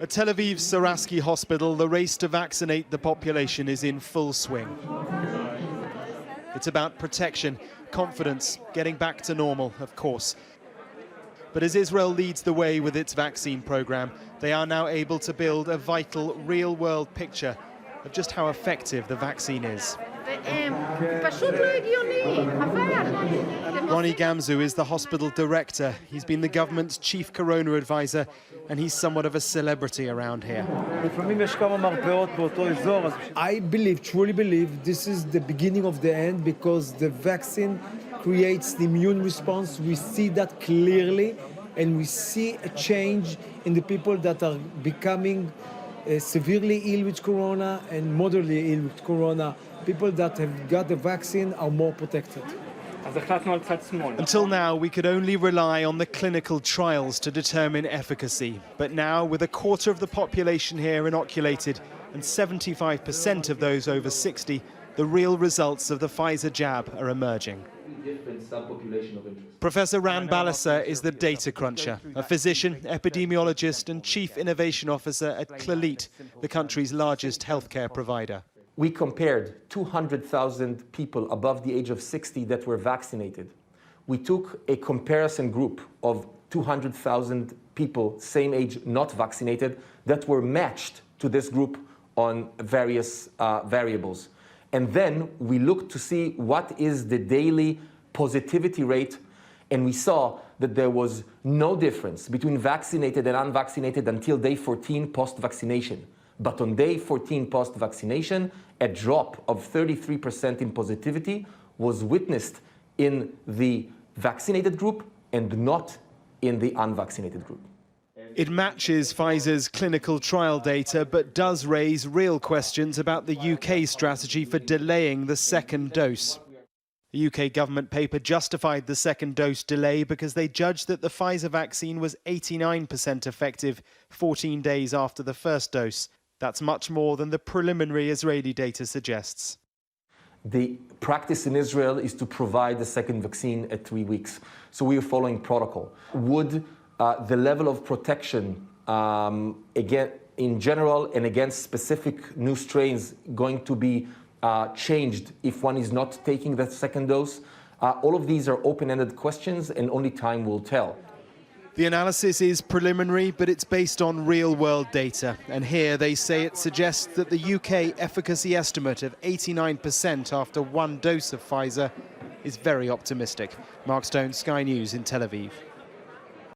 At Tel Aviv's Saraski Hospital, the race to vaccinate the population is in full swing. It's about protection, confidence, getting back to normal, of course. But as Israel leads the way with its vaccine program, they are now able to build a vital, real-world picture of just how effective the vaccine is. Ronnie Gamzu is the hospital director. He's been the government's chief corona advisor, and he's somewhat of a celebrity around here. I truly believe, this is the beginning of the end, because the vaccine creates the immune response. We see that clearly, and we see a change in the people that are becoming severely ill with corona and moderately ill with corona. People that have got the vaccine are more protected. Until now, we could only rely on the clinical trials to determine efficacy. But now, with a quarter of the population here inoculated and 75% of those over 60, the real results of the Pfizer jab are emerging. Professor Ran Balasa is the data cruncher, a physician, epidemiologist and chief innovation officer at Clalit, the country's largest healthcare provider. We compared 200,000 people above the age of 60 that were vaccinated. We took a comparison group of 200,000 people, same age, not vaccinated, that were matched to this group on various variables. And then we looked to see what is the daily positivity rate, and we saw that there was no difference between vaccinated and unvaccinated until day 14 post-vaccination. But on day 14 post-vaccination, a drop of 33% in positivity was witnessed in the vaccinated group and not in the unvaccinated group. It matches Pfizer's clinical trial data, but does raise real questions about the UK strategy for delaying the second dose. The UK government paper justified the second dose delay because they judged that the Pfizer vaccine was 89% effective 14 days after the first dose. That's much more than the preliminary Israeli data suggests. The practice in Israel is to provide the second vaccine at 3 weeks. So we are following protocol. Would the level of protection again, in general and against specific new strains going to be changed if one is not taking the second dose? All of these are open-ended questions, and only time will tell. The analysis is preliminary, but it's based on real-world data. And here they say it suggests that the UK efficacy estimate of 89% after one dose of Pfizer is very optimistic. Mark Stone, Sky News in Tel Aviv.